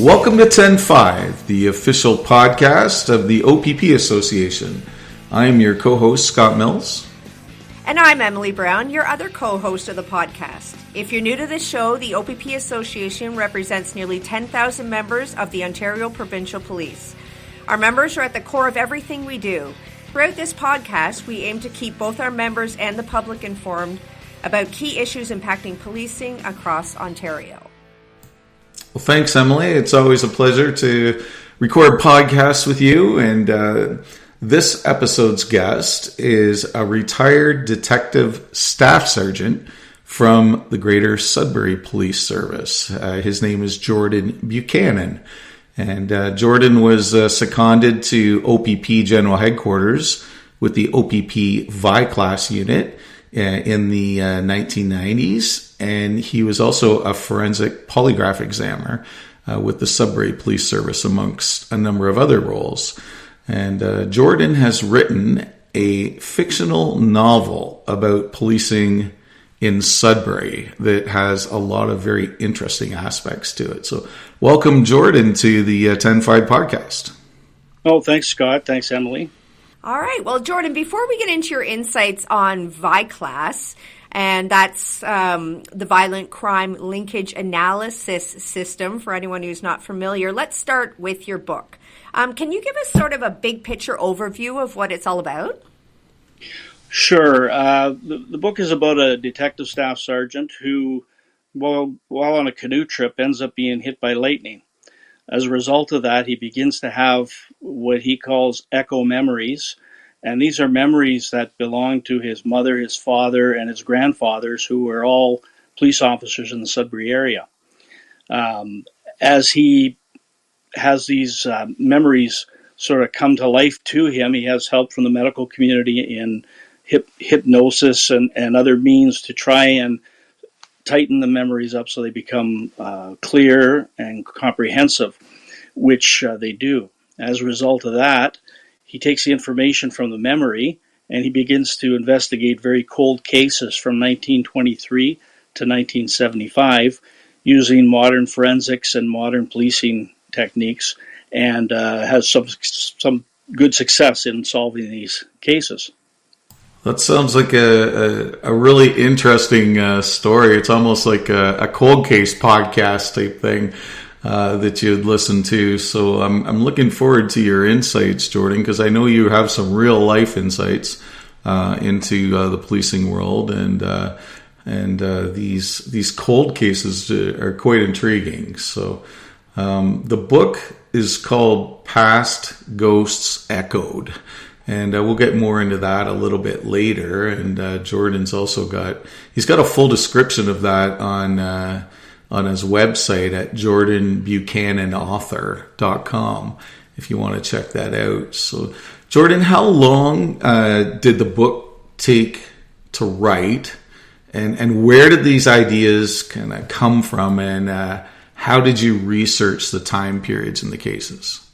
Welcome to 10-5, the official podcast of the OPP Association. I am your co-host, Scott Mills. And I'm Emily Brown, your other co-host of the podcast. If you're new to this show, the OPP Association represents nearly 10,000 members of the Ontario Provincial Police. Our members are at the core of everything we do. Throughout this podcast, we aim to keep both our members and the public informed about key issues impacting policing across Ontario. Well, thanks, Emily. It's always a pleasure to record podcasts with you. And this episode's guest is a retired detective staff sergeant from the Greater Sudbury Police Service. His name is Jordan Buchanan. And Jordan was seconded to OPP General Headquarters with the OPP ViCLAS unit in the 1990s. And he was also a forensic polygraph examiner with the Sudbury Police Service, amongst a number of other roles. And Jordan has written a fictional novel about policing in Sudbury that has a lot of very interesting aspects to it. So welcome, Jordan, to the 10-5 podcast. Oh, thanks, Scott. Thanks, Emily. All right. Well, Jordan, before we get into your insights on ViCLAS, and that's the Violent Crime Linkage Analysis System, for anyone who's not familiar, let's start with your book. Can you give us sort of a big picture overview of what it's all about? Sure. The book is about a detective staff sergeant who, while on a canoe trip, ends up being hit by lightning. As a result of that, he begins to have what he calls echo memories. And these are memories that belong to his mother, his father, and his grandfathers, who were all police officers in the Sudbury area. As he has these memories sort of come to life to him, he has help from the medical community in hypnosis and other means to try and tighten the memories up so they become clear and comprehensive, which they do. As a result of that, he takes the information from the memory and he begins to investigate very cold cases from 1923 to 1975 using modern forensics and modern policing techniques, and has some good success in solving these cases. That sounds like a really interesting story. It's almost like a cold case podcast type thing that you'd listen to. So I'm looking forward to your insights, Jordan, because I know you have some real life insights into the policing world, and these cold cases are quite intriguing. So the book is called Past Ghosts Echoed. And we'll get more into that a little bit later. And Jordan's also got a full description of that on his website at jordanbuchananauthor.com if you want to check that out. So, Jordan, how long did the book take to write? And where did these ideas kind of come from? And how did you research the time periods in the cases?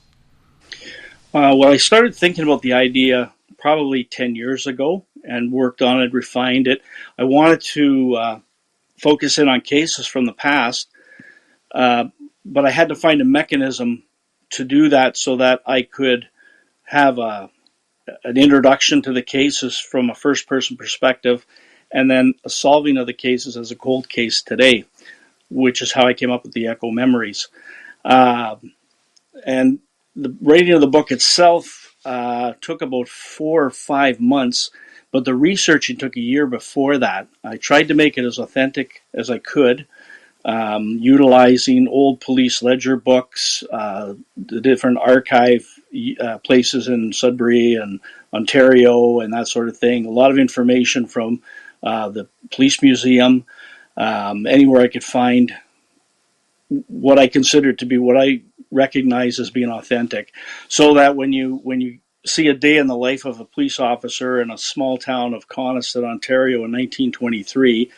Well, I started thinking about the idea probably 10 years ago and worked on it, refined it. I wanted to focus in on cases from the past, but I had to find a mechanism to do that so that I could have an introduction to the cases from a first-person perspective and then a solving of the cases as a cold case today, which is how I came up with the echo memories. And the writing of the book itself took about 4 or 5 months, but the researching took a year before that. I tried to make it as authentic as I could, utilizing old police ledger books, the different archive places in Sudbury and Ontario and that sort of thing. A lot of information from the police museum, anywhere I could find what I considered to be what I recognize as being authentic, so that when you see a day in the life of a police officer in a small town of Coniston, Ontario in 1923,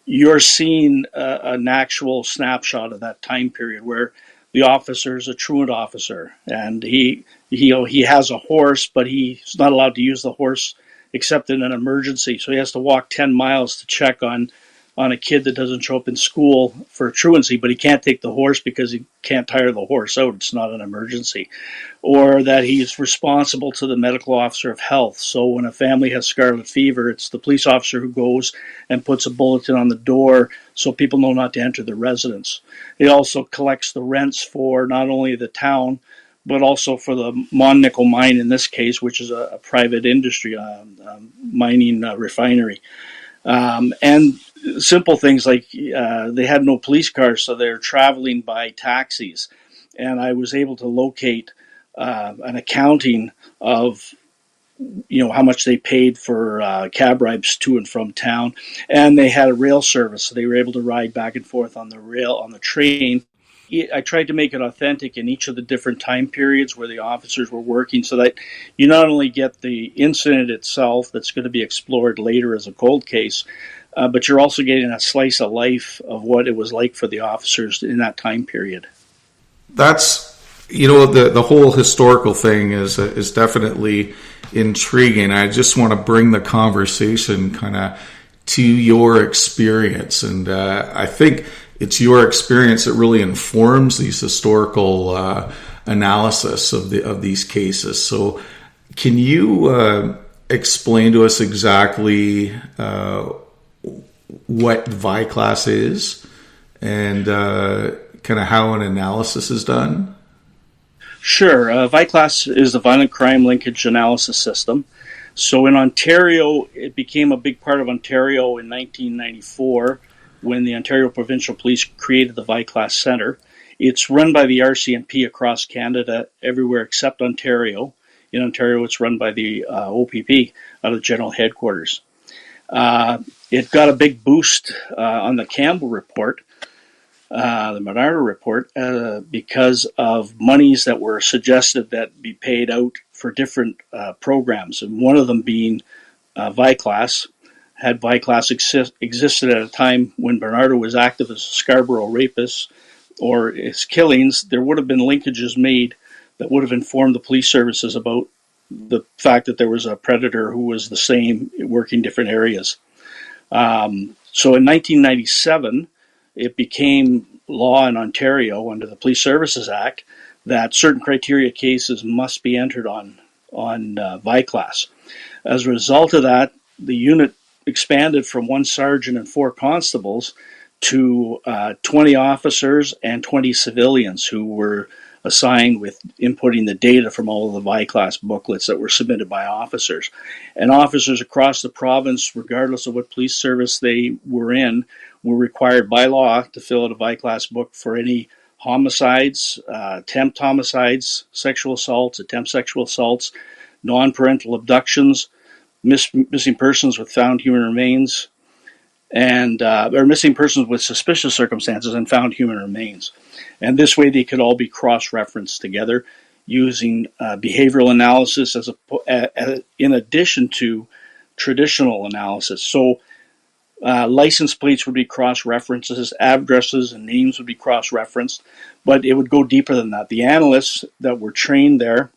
you're seeing an actual snapshot of that time period where the officer is a truant officer, and he has a horse, but he's not allowed to use the horse except in an emergency. So he has to walk 10 miles to check on on a kid that doesn't show up in school for truancy, but he can't take the horse because he can't tire the horse out. It's not an emergency. Or that he's responsible to the medical officer of health. So when a family has scarlet fever, it's the police officer who goes and puts a bulletin on the door so people know not to enter the residence. He also collects the rents for not only the town, but also for the Mon Nickel mine in this case, which is a private industry, mining refinery. And simple things like they had no police cars, so they're traveling by taxis. And I was able to locate an accounting of how much they paid for cab rides to and from town. And they had a rail service, so they were able to ride back and forth on the train. I tried to make it authentic in each of the different time periods where the officers were working, so that you not only get the incident itself that's going to be explored later as a cold case, but you're also getting a slice of life of what it was like for the officers in that time period. That's, the whole historical thing is definitely intriguing. I just want to bring the conversation kind of to your experience, and I think it's your experience that really informs these historical analysis of these cases. So, can you explain to us exactly what ViCLAS is and kind of how an analysis is done? Sure. ViCLAS is the Violent Crime Linkage Analysis System. So in Ontario, it became a big part of Ontario in 1994 when the Ontario Provincial Police created the ViCLAS Centre. It's run by the RCMP across Canada, everywhere except Ontario. In Ontario, it's run by the OPP out of General Headquarters. It got a big boost on the Campbell report, the Bernardo report, because of monies that were suggested that be paid out for different programs, and one of them being ViCLAS. Had ViCLAS existed at a time when Bernardo was active as a Scarborough rapist or his killings, there would have been linkages made that would have informed the police services about the fact that there was a predator who was the same working different areas. So in 1997, it became law in Ontario under the Police Services Act that certain criteria cases must be entered on ViCLAS. As a result of that, the unit expanded from 1 sergeant and 4 constables to 20 officers and 20 civilians who were assigned with inputting the data from all of the ViCLAS booklets that were submitted by officers. And officers across the province, regardless of what police service they were in, were required by law to fill out a ViCLAS book for any homicides, attempt homicides, sexual assaults, attempt sexual assaults, non-parental abductions, missing persons with found human remains, and or missing persons with suspicious circumstances and found human remains. And this way they could all be cross-referenced together using behavioral analysis in addition to traditional analysis. So license plates would be cross-references, addresses and names would be cross-referenced, but it would go deeper than that. The analysts that were trained there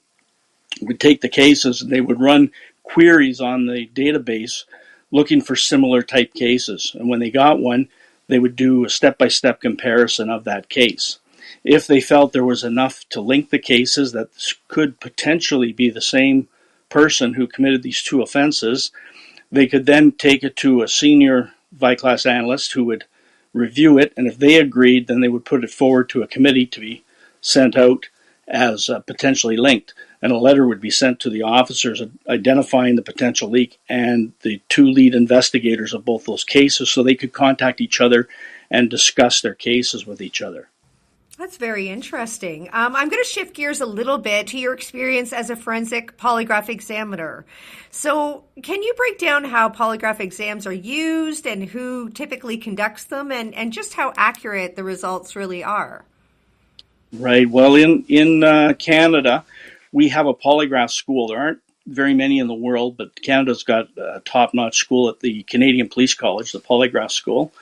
would take the cases and they would run queries on the database looking for similar type cases. And when they got one, they would do a step-by-step comparison of that case. If they felt there was enough to link the cases that could potentially be the same person who committed these 2 offenses, they could then take it to a senior ViCLAS analyst who would review it, and if they agreed, then they would put it forward to a committee to be sent out as potentially linked. And a letter would be sent to the officers identifying the potential leak and the 2 lead investigators of both those cases so they could contact each other and discuss their cases with each other. That's very interesting. I'm going to shift gears a little bit to your experience as a forensic polygraph examiner. So can you break down how polygraph exams are used and who typically conducts them and just how accurate the results really are? Right. Well, in Canada, we have a polygraph school. There aren't very many in the world, but Canada's got a top-notch school at the Canadian Police College, the Polygraph School.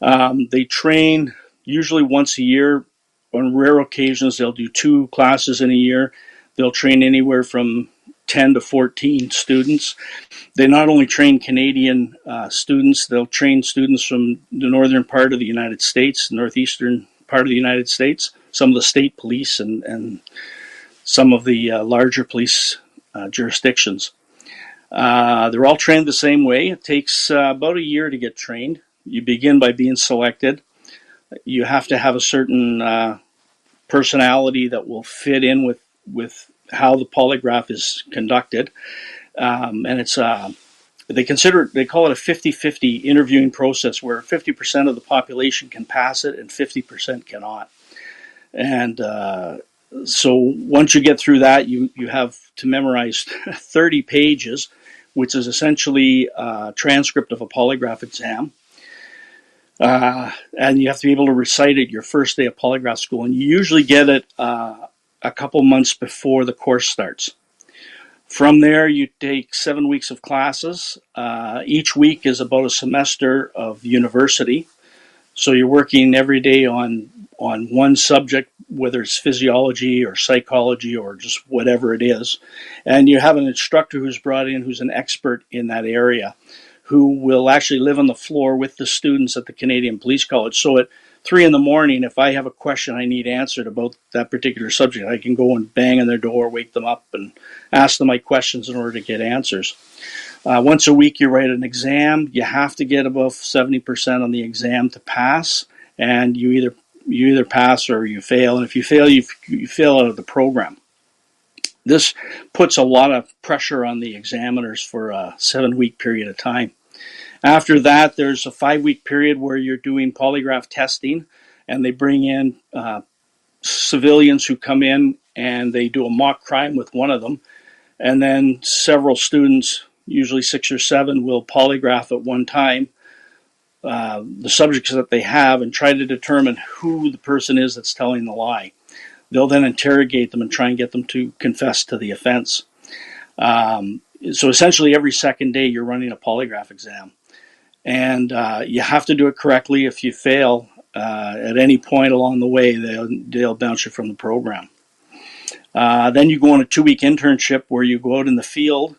They train usually once a year. On rare occasions, they'll do 2 classes in a year. They'll train anywhere from 10 to 14 students. They not only train Canadian students, they'll train students from the northern part of the United States, northeastern part of the United States, some of the state police, and some of the larger police jurisdictions. They're all trained the same way. It takes about a year to get trained. You begin by being selected. You have to have a certain personality that will fit in with how the polygraph is conducted. And it's they call it a 50-50 interviewing process where 50% of the population can pass it and 50% cannot. And so once you get through that, you have to memorize 30 pages, which is essentially a transcript of a polygraph exam. And you have to be able to recite it your first day of polygraph school. And you usually get it a couple months before the course starts. From there, you take 7 weeks of classes. Each week is about a semester of university. So you're working every day on one subject, whether it's physiology or psychology or just whatever it is. And you have an instructor who's brought in who's an expert in that area, who will actually live on the floor with the students at the Canadian Police College. So at 3 a.m, if I have a question I need answered about that particular subject, I can go and bang on their door, wake them up, and ask them my questions in order to get answers. Once a week, you write an exam. You have to get above 70% on the exam to pass, and you either pass or you fail. And if you fail, you fail out of the program. This puts a lot of pressure on the examiners for a 7-week period of time. After that, there's a 5-week period where you're doing polygraph testing, and they bring in civilians who come in and they do a mock crime with one of them. And then several students, usually 6 or 7, will polygraph at one time the subjects that they have and try to determine who the person is that's telling the lie. They'll then interrogate them and try and get them to confess to the offense. So essentially every second day you're running a polygraph exam. And you have to do it correctly. If you fail at any point along the way, they'll bounce you from the program. Then you go on a 2-week internship where you go out in the field,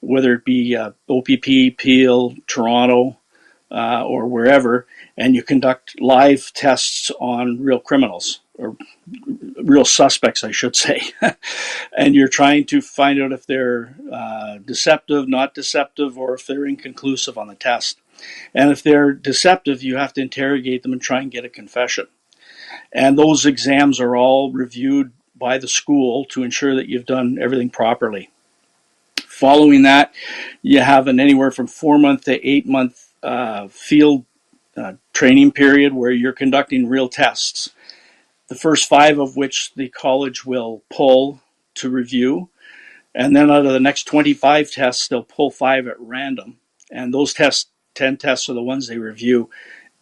whether it be OPP, Peel, Toronto, or wherever, and you conduct live tests on real criminals, or real suspects, I should say. And you're trying to find out if they're deceptive, not deceptive, or if they're inconclusive on the test. And if they're deceptive, you have to interrogate them and try and get a confession. And those exams are all reviewed by the school to ensure that you've done everything properly. Following that, you have an anywhere from 4-month to 8-month field training period where you're conducting real tests. The first 5 of which the college will pull to review. And then out of the next 25 tests, they'll pull 5 at random. And those 10 tests are the ones they review.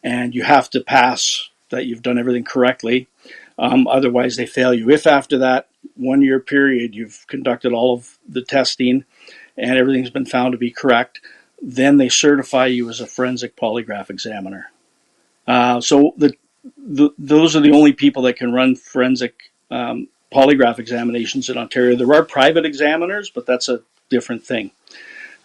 And you have to pass that you've done everything correctly. Otherwise, they fail you. If after that 1-year period you've conducted all of the testing and everything's been found to be correct, then they certify you as a forensic polygraph examiner. So those are the only people that can run forensic polygraph examinations in Ontario. There are private examiners, but that's a different thing.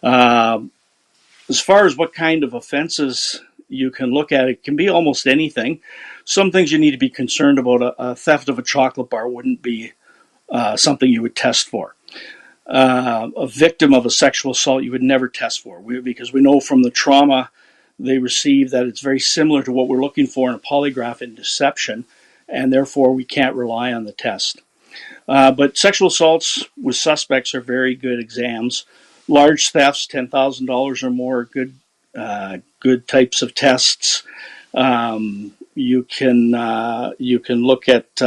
As far as what kind of offenses you can look at, it can be almost anything. Some things you need to be concerned about. A theft of a chocolate bar wouldn't be something you would test for. A victim of a sexual assault you would never test for, because we know from the trauma they receive that it's very similar to what we're looking for in a polygraph in deception, and therefore we can't rely on the test. But sexual assaults with suspects are very good exams. Large thefts, $10,000 or more, are good types of tests. You can look at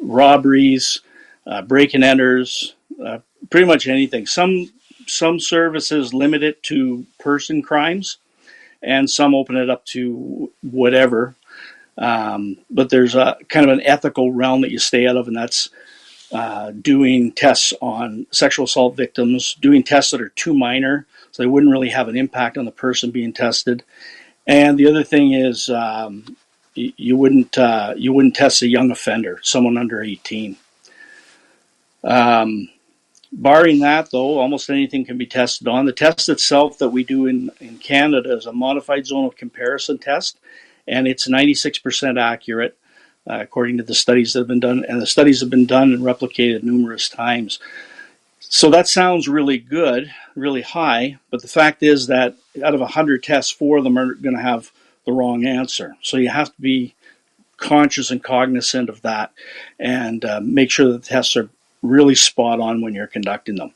robberies, break and enters, pretty much anything. Some services limit it to person crimes, and some open it up to whatever. But there's a kind of an ethical realm that you stay out of, and that's doing tests on sexual assault victims, doing tests that are too minor, so they wouldn't really have an impact on the person being tested. And the other thing is you wouldn't test a young offender, someone under 18. Barring that, though, almost anything can be tested on. The test itself that we do in Canada is a modified zone of comparison test, and it's 96% accurate, according to the studies that have been done. And the studies have been done and replicated numerous times. So that sounds really good, really high, but the fact is that out of 100 tests, 4 of them are going to have the wrong answer. So you have to be conscious and cognizant of that and make sure that the tests are really spot on when you're conducting them.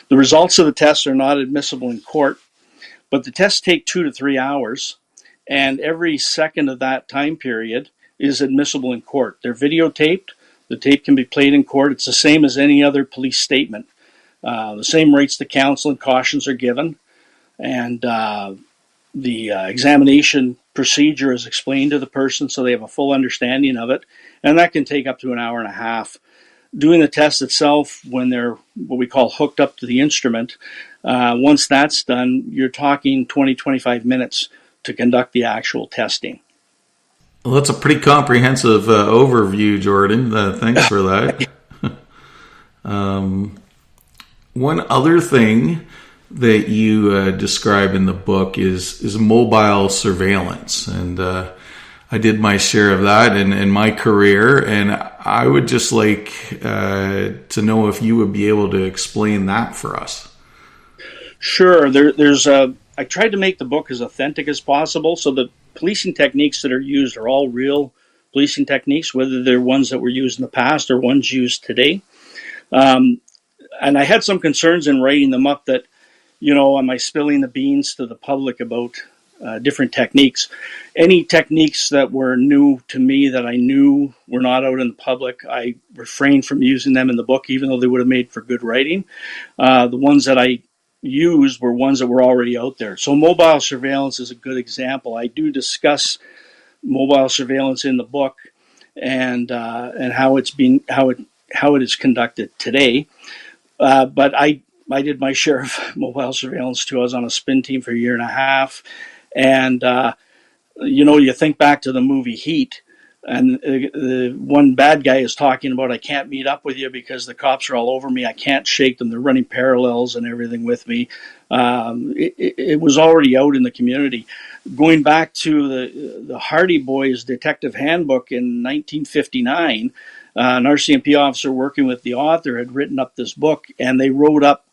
The results of the tests are not admissible in court, but the tests take 2 to 3 hours, and every second of that time period is admissible in court. They're videotaped. The tape can be played in court. It's the same as any other police statement. The same rights to counsel and cautions are given, and the examination procedure is explained to the person so they have a full understanding of it, and that can take up to an hour and a half. Doing the test itself, when they're what we call hooked up to the instrument, once that's done, you're talking 20, 25 minutes to conduct the actual testing. Well, that's a pretty comprehensive overview, Jordan. Thanks for that. One other thing that you describe in the book is mobile surveillance, and I did my share of that in my career, and I would just like to know if you would be able to explain that for us. Sure. I tried to make the book as authentic as possible, so the policing techniques that are used are all real policing techniques, whether they're ones that were used in the past or ones used today. And I had some concerns in writing them up that, am I spilling the beans to the public about different techniques? Any techniques that were new to me that I knew were not out in the public, I refrained from using them in the book, even though they would have made for good writing. The ones that I used were ones that were already out there. So mobile surveillance is a good example. I do discuss mobile surveillance in the book and how it is conducted today. But I did my share of mobile surveillance too. I was on a spin team for a year and a half. And, you think back to the movie Heat, and the one bad guy is talking about, I can't meet up with you because the cops are all over me. I can't shake them. They're running parallels and everything with me. It was already out in the community. Going back to the Hardy Boys Detective Handbook in 1959, an RCMP officer working with the author had written up this book, and they wrote up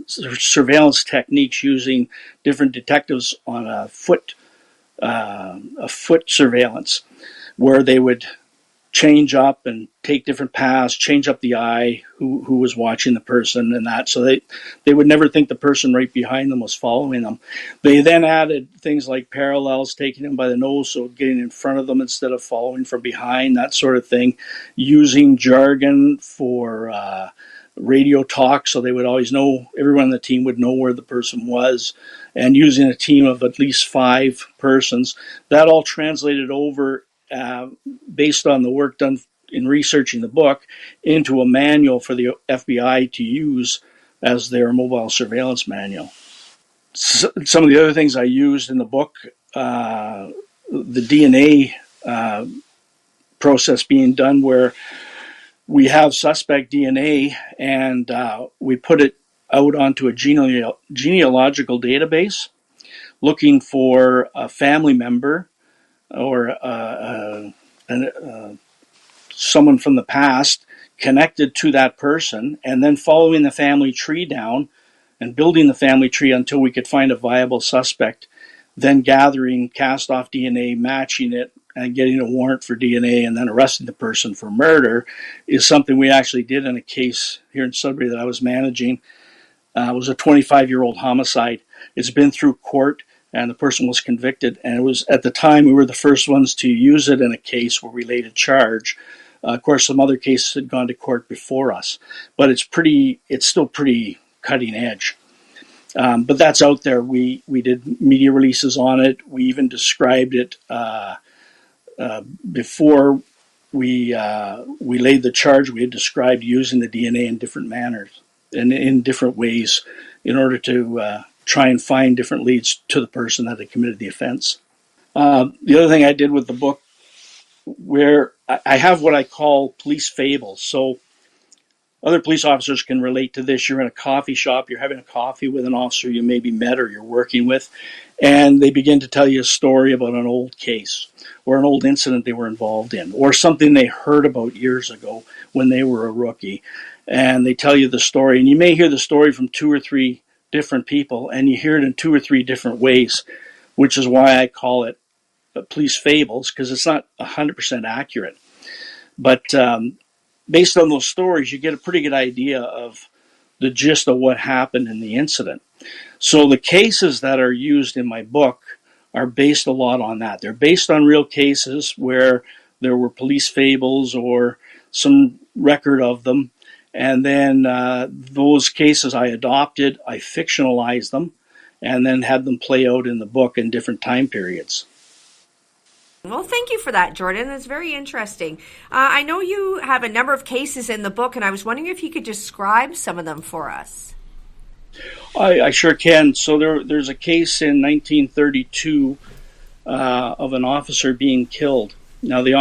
surveillance techniques using different detectives on a foot surveillance, where they would change up and take different paths, change up the eye, who was watching the person and that, so they would never think the person right behind them was following them. They then added things like parallels, taking them by the nose, so getting in front of them instead of following from behind, that sort of thing, using jargon for radio talk, so they would always know, everyone on the team would know where the person was, and using a team of at least 5 persons. That all translated over, based on the work done in researching the book, into a manual for the FBI to use as their mobile surveillance manual. Some of the other things I used in the book, the DNA process being done, where we have suspect DNA and we put it out onto a genealogical database looking for a family member or someone from the past connected to that person, and then following the family tree down and building the family tree until we could find a viable suspect, then gathering cast-off DNA, matching it, and getting a warrant for DNA, and then arresting the person for murder, is something we actually did in a case here in Sudbury that I was managing. It was a 25-year-old homicide. It's been through court, and the person was convicted. And it was, at the time, we were the first ones to use it in a case where we laid a charge. Of course, some other cases had gone to court before us, but it's still pretty cutting edge. But that's out there. We did media releases on it. We even described it before we laid the charge. We had described using the DNA in different manners and in different ways in order to try and find different leads to the person that had committed the offense. The other thing I did with the book, where I have what I call police fables. So other police officers can relate to this. You're in a coffee shop, you're having a coffee with an officer you maybe met or you're working with, and they begin to tell you a story about an old case or an old incident they were involved in or something they heard about years ago when they were a rookie. And they tell you the story, and you may hear the story from 2 or 3 different people, and you hear it in 2 or 3 different ways, which is why I call it police fables, because it's not 100% accurate. But based on those stories, you get a pretty good idea of the gist of what happened in the incident. So the cases that are used in my book are based a lot on that. They're based on real cases where there were police fables or some record of them. And then those cases I adopted, I fictionalized them, and then had them play out in the book in different time periods. Well, thank you for that, Jordan. That's very interesting. I know you have a number of cases in the book, and I was wondering if you could describe some of them for us. I sure can. So there's a case in 1932 of an officer being killed. Now, the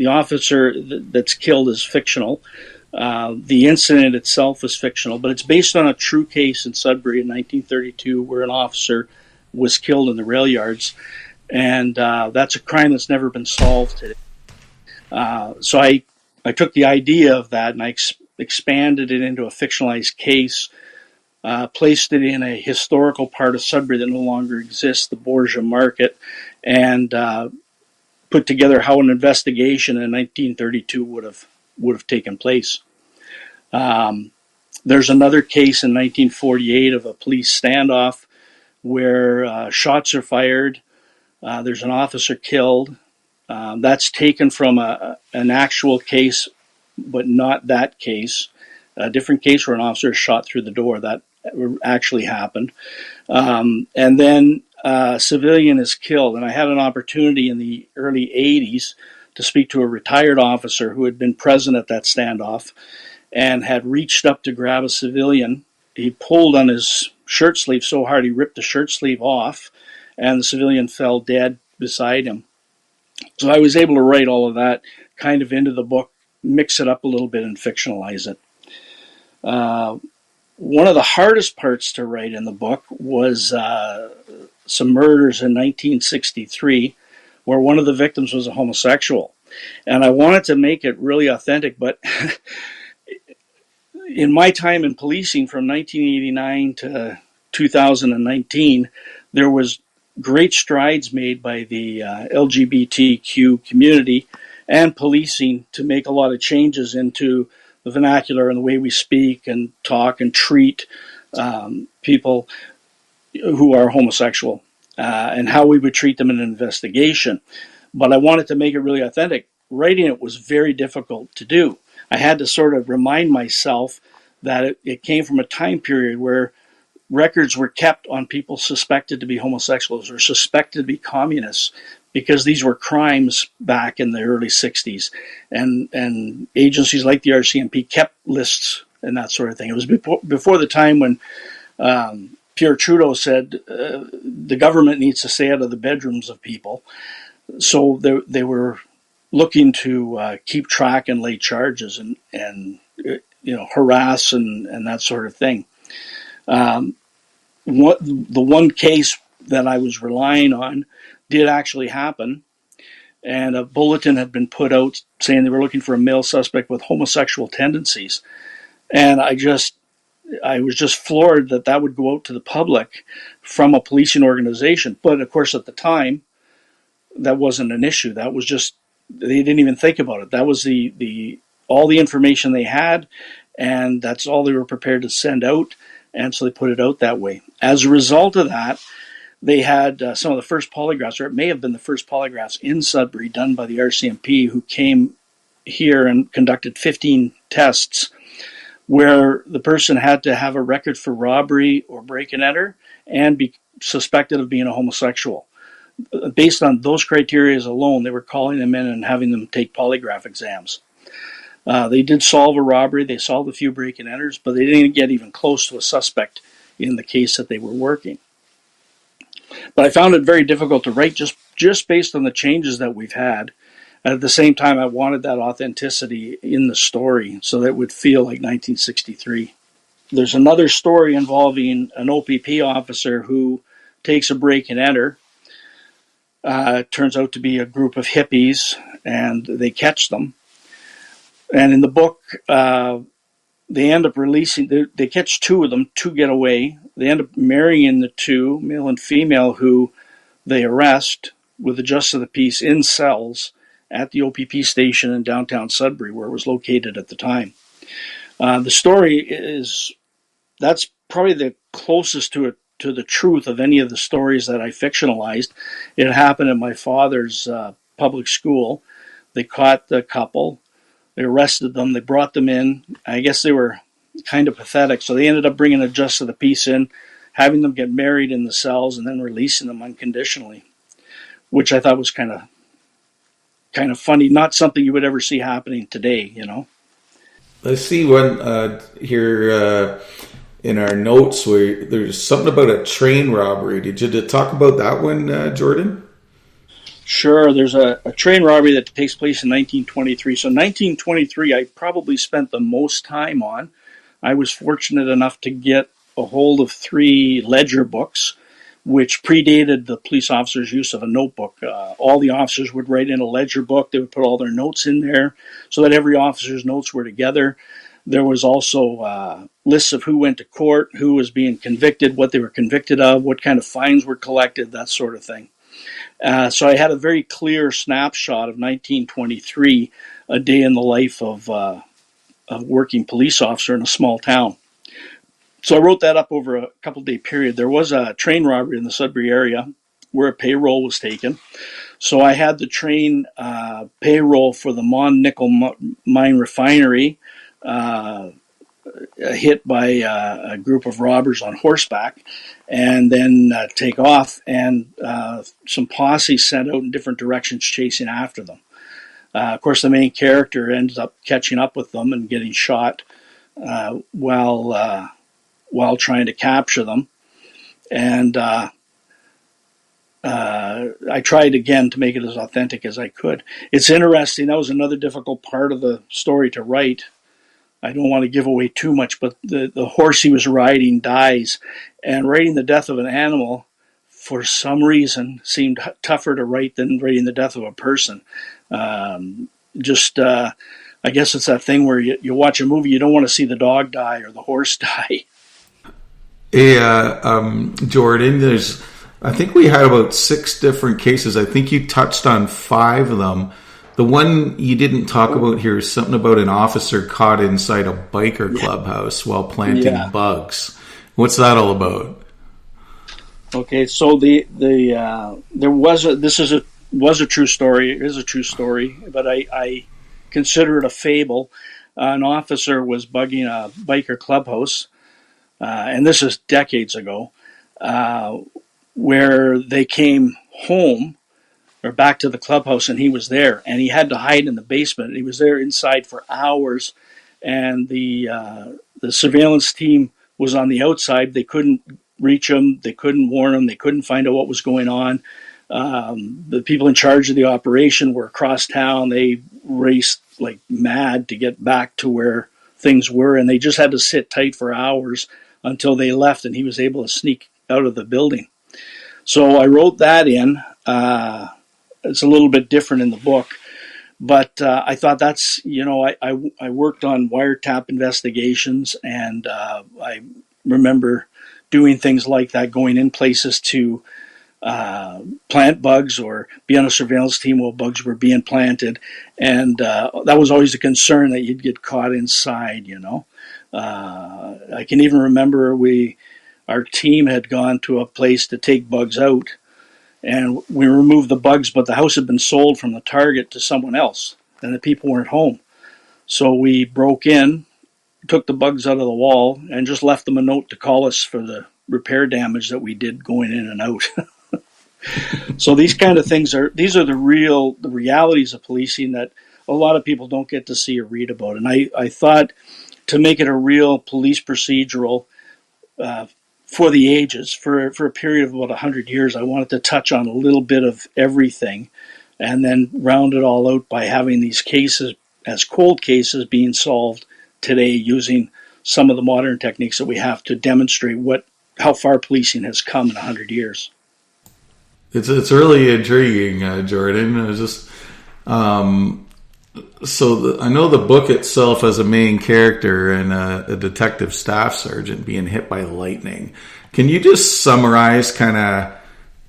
officer that's killed is fictional. The incident itself is fictional, but it's based on a true case in Sudbury in 1932 where an officer was killed in the rail yards, and that's a crime that's never been solved today. So I took the idea of that and I expanded it into a fictionalized case, placed it in a historical part of Sudbury that no longer exists, the Borgia Market, and put together how an investigation in 1932 would have taken place. There's another case in 1948 of a police standoff where shots are fired. There's an officer killed. That's taken from an actual case, but not that case. A different case where an officer is shot through the door. That actually happened. And then a civilian is killed. And I had an opportunity in the early 80s to speak to a retired officer who had been present at that standoff and had reached up to grab a civilian. He pulled on his shirt sleeve so hard he ripped the shirt sleeve off, and the civilian fell dead beside him. So I was able to write all of that kind of into the book, mix it up a little bit and fictionalize it. One of the hardest parts to write in the book was some murders in 1963 where one of the victims was a homosexual. And I wanted to make it really authentic, but in my time in policing from 1989 to 2019, there was great strides made by the LGBTQ community and policing to make a lot of changes into the vernacular and the way we speak and talk and treat people who are homosexual and how we would treat them in an investigation. But I wanted to make it really authentic. Writing it was very difficult to do. I had to sort of remind myself that it came from a time period where records were kept on people suspected to be homosexuals or suspected to be communists because these were crimes back in the early 60s. And agencies like the RCMP kept lists and that sort of thing. It was before the time when Pierre Trudeau said the government needs to stay out of the bedrooms of people. So they were looking to keep track and lay charges and harass and that sort of thing. The one case that I was relying on did actually happen, and a bulletin had been put out saying they were looking for a male suspect with homosexual tendencies. And I was just floored that would go out to the public from a policing organization. But of course, at the time, that wasn't an issue. That was just, they didn't even think about it. That was all the information they had, and that's all they were prepared to send out. And so they put it out that way. As a result of that, they had some of the first polygraphs, or it may have been the first polygraphs in Sudbury done by the RCMP, who came here and conducted 15 tests where the person had to have a record for robbery or break and enter and be suspected of being a homosexual. Based on those criteria alone, they were calling them in and having them take polygraph exams. They did solve a robbery, they solved a few break and enters, but they didn't get even close to a suspect in the case that they were working. But I found it very difficult to write just based on the changes that we've had. At the same time, I wanted that authenticity in the story so that it would feel like 1963. There's another story involving an OPP officer who takes a break and enter. It turns out to be a group of hippies, and they catch them. And in the book, they end up releasing, they catch two of them, two get away. They end up marrying the two, male and female, who they arrest with the justice of the peace in cells at the OPP station in downtown Sudbury, where it was located at the time. The story is, that's probably the closest to the truth of any of the stories that I fictionalized. It happened at my father's public school. They caught the couple. They arrested them. They brought them in. I guess they were kind of pathetic, so they ended up bringing a justice of the peace in, having them get married in the cells, and then releasing them unconditionally, which I thought was kind of funny. Not something you would ever see happening today, you know. I see one here in our notes where there's something about a train robbery. Did you talk about that one, Jordan? Sure. There's a train robbery that takes place in 1923. So 1923, I probably spent the most time on. I was fortunate enough to get a hold of 3 ledger books, which predated the police officers' use of a notebook. All the officers would write in a ledger book. They would put all their notes in there so that every officer's notes were together. There was also lists of who went to court, who was being convicted, what they were convicted of, what kind of fines were collected, that sort of thing. So I had a very clear snapshot of 1923, a day in the life of a working police officer in a small town. So I wrote that up over a couple-day period. There was a train robbery in the Sudbury area where a payroll was taken. So I had the train payroll for the Mon Nickel Mine Refinery hit by a group of robbers on horseback, and then take off, and some posse sent out in different directions chasing after them. Of course, the main character ends up catching up with them and getting shot while trying to capture them. And I tried again to make it as authentic as I could. It's interesting. That was another difficult part of the story to write. I don't want to give away too much, but the horse he was riding dies, and writing the death of an animal, for some reason, seemed tougher to write than writing the death of a person. I guess it's that thing where you watch a movie, you don't want to see the dog die or the horse die. Hey, Jordan, I think we had about 6 different cases. I think you touched on 5 of them. The one you didn't talk about here is something about an officer caught inside a biker clubhouse while planting bugs. What's that all about? Okay, so there was a true story. It is a true story, but I consider it a fable. An officer was bugging a biker clubhouse, and this is decades ago, where they came home or back to the clubhouse, and he was there, and he had to hide in the basement. He was there inside for hours, and the surveillance team was on the outside. They couldn't reach him. They couldn't warn him. They couldn't find out what was going on. The people in charge of the operation were across town. They raced like mad to get back to where things were, and they just had to sit tight for hours until they left, and he was able to sneak out of the building. So I wrote that in. It's a little bit different in the book, but I thought that's, I worked on wiretap investigations, and I remember doing things like that, going in places to plant bugs or be on a surveillance team while bugs were being planted, and that was always a concern that you'd get caught inside, I can even remember our team had gone to a place to take bugs out, and we removed the bugs, but the house had been sold from the target to someone else, and the people weren't home. So we broke in, took the bugs out of the wall, and just left them a note to call us for the repair damage that we did going in and out. So these kind of things are the realities of policing that a lot of people don't get to see or read about. And I thought, to make it a real police procedural for the ages, for a period of about 100 years, I wanted to touch on a little bit of everything. and then round it all out by having these cases as cold cases being solved today using some of the modern techniques that we have to demonstrate how far policing has come in 100 years. It's really intriguing, Jordan. I was just I know the book itself has a main character and a detective staff sergeant being hit by lightning. Can you just summarize kind of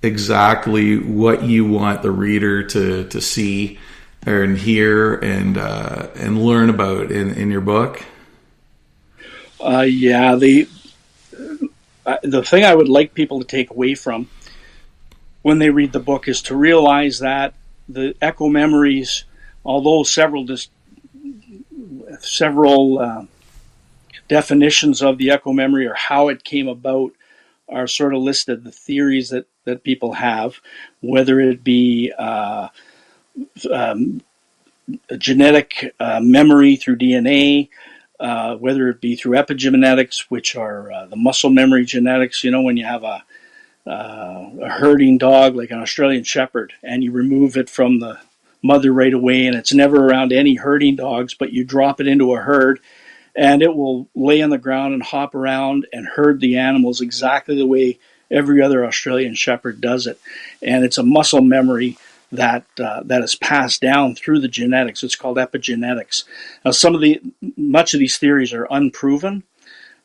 exactly what you want the reader to see and hear and learn about in your book? The thing I would like people to take away from when they read the book is to realize that the echo memories, although several definitions of the echo memory or how it came about are sort of listed, the theories that people have, whether it be a genetic memory through DNA, whether it be through epigenetics, which are the muscle memory genetics. When you have a herding dog like an Australian Shepherd and you remove it from the mother right away and it's never around any herding dogs, but you drop it into a herd and it will lay on the ground and hop around and herd the animals exactly the way every other Australian Shepherd does it. And it's a muscle memory that is passed down through the genetics. It's called epigenetics. Now, much of these theories are unproven,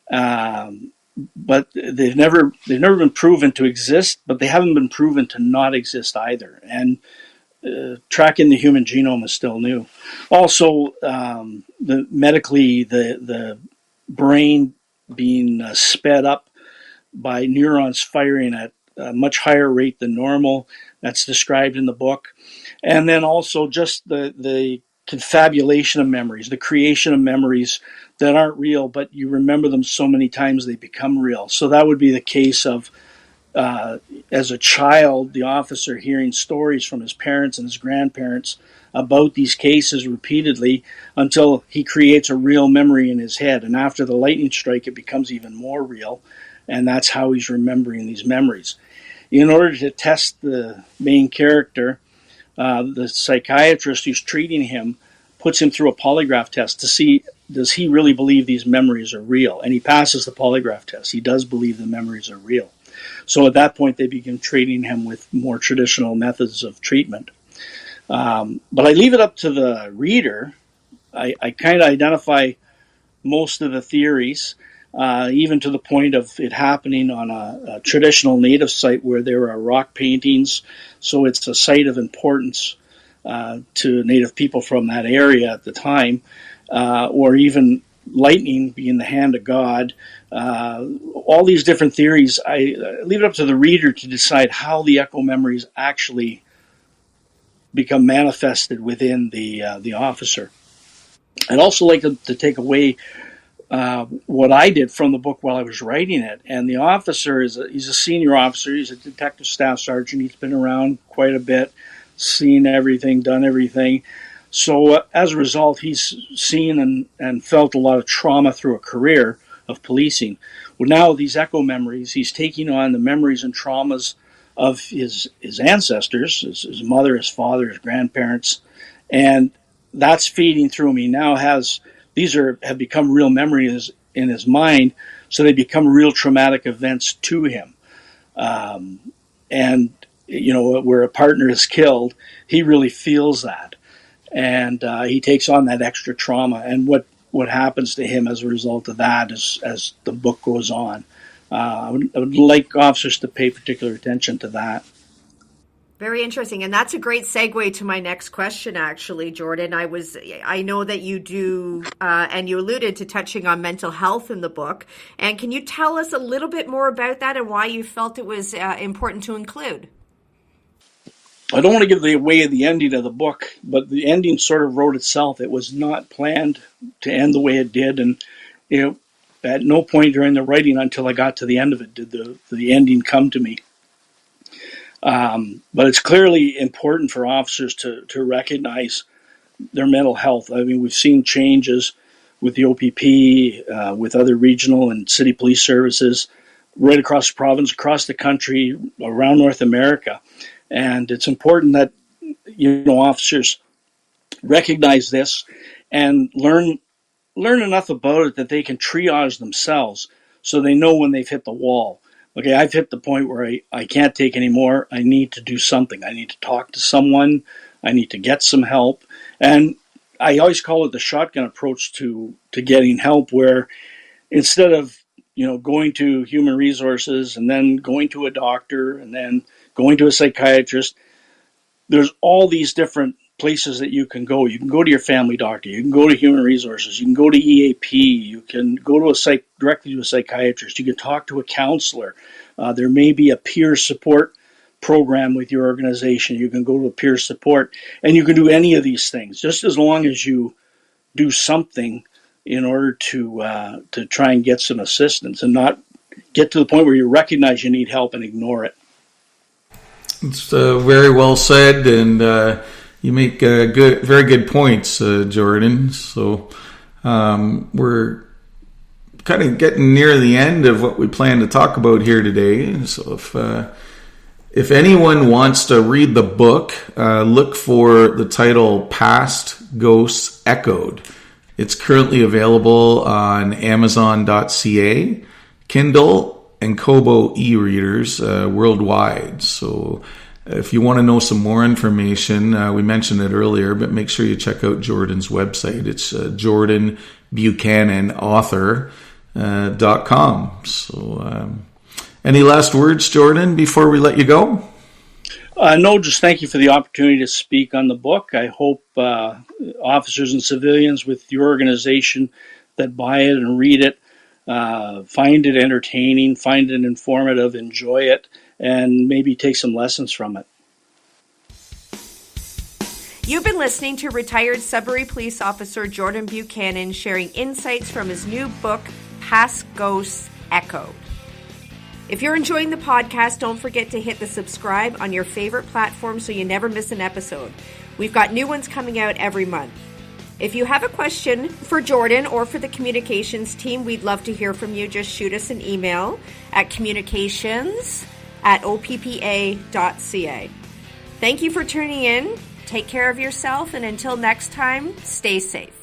but they've never been proven to exist. But they haven't been proven to not exist either. And tracking the human genome is still new. Also, the brain being sped up by neurons firing at a much higher rate than normal. That's described in the book. And then also just the confabulation of memories, the creation of memories that aren't real, but you remember them so many times they become real. So that would be the case of, as a child, the officer hearing stories from his parents and his grandparents about these cases repeatedly until he creates a real memory in his head. And after the lightning strike, it becomes even more real. And that's how he's remembering these memories. In order to test the main character, the psychiatrist who's treating him puts him through a polygraph test to see, does he really believe these memories are real? And he passes the polygraph test. He does believe the memories are real. So at that point, they begin treating him with more traditional methods of treatment. But I leave it up to the reader. I kind of identify most of the theories, even to the point of it happening on a traditional native site where there are rock paintings. So it's a site of importance to native people from that area at the time, or even lightning being the hand of God. All these different theories, I leave it up to the reader to decide how the echo memories actually become manifested within the officer. I'd also like to take away what I did from the book while I was writing it. And the officer he's a senior officer. He's a detective staff sergeant. He's been around quite a bit, seen everything, done everything. So as a result, he's seen and felt a lot of trauma through a career of policing. Well, now these echo memories, he's taking on the memories and traumas of his ancestors, his mother, his father, his grandparents, and that's feeding through him. He now have become real memories in his mind, so they become real traumatic events to him. And where a partner is killed, he really feels that, and he takes on that extra trauma. And what happens to him as a result of that as the book goes on. I would like officers to pay particular attention to that. Very interesting. And that's a great segue to my next question, actually, Jordan. I know that you do, and you alluded to touching on mental health in the book. And can you tell us a little bit more about that and why you felt it was important to include? I don't want to give away the ending of the book, but the ending sort of wrote itself. It was not planned to end the way it did. And, at no point during the writing until I got to the end of it did the ending come to me. But it's clearly important for officers to recognize their mental health. I mean, we've seen changes with the OPP, with other regional and city police services, right across the province, across the country, around North America. And it's important that, officers recognize this and learn enough about it that they can triage themselves so they know when they've hit the wall. Okay, I've hit the point where I can't take any more. I need to do something. I need to talk to someone. I need to get some help. And I always call it the shotgun approach to getting help, where instead of going to human resources and then going to a doctor and then going to a psychiatrist, there's all these different places that you can go. You can go to your family doctor. You can go to human resources. You can go to EAP. You can go to directly to a psychiatrist. You can talk to a counselor. There may be a peer support program with your organization. You can go to a peer support, and you can do any of these things just as long as you do something in order to try and get some assistance and not get to the point where you recognize you need help and ignore it. It's very well said, and you make very good points, Jordan. So we're kind of getting near the end of what we plan to talk about here today. So if anyone wants to read the book, look for the title Past Ghosts Echoed. It's currently available on Amazon.ca, Kindle, and Kobo e-readers worldwide. So if you want to know some more information, we mentioned it earlier, but make sure you check out Jordan's website. It's jordanbuchananauthor.com. So any last words, Jordan, before we let you go? No, just thank you for the opportunity to speak on the book. I hope officers and civilians with your organization that buy it and read it find it entertaining, find it informative, enjoy it, and maybe take some lessons from it. You've been listening to retired Sudbury Police Officer Jordan Buchanan sharing insights from his new book, Past Ghosts Echoed. If you're enjoying the podcast, don't forget to hit the subscribe on your favorite platform so you never miss an episode. We've got new ones coming out every month. If you have a question for Jordan or for the communications team, we'd love to hear from you. Just shoot us an email at communications@oppa.ca. Thank you for tuning in. Take care of yourself, and until next time, stay safe.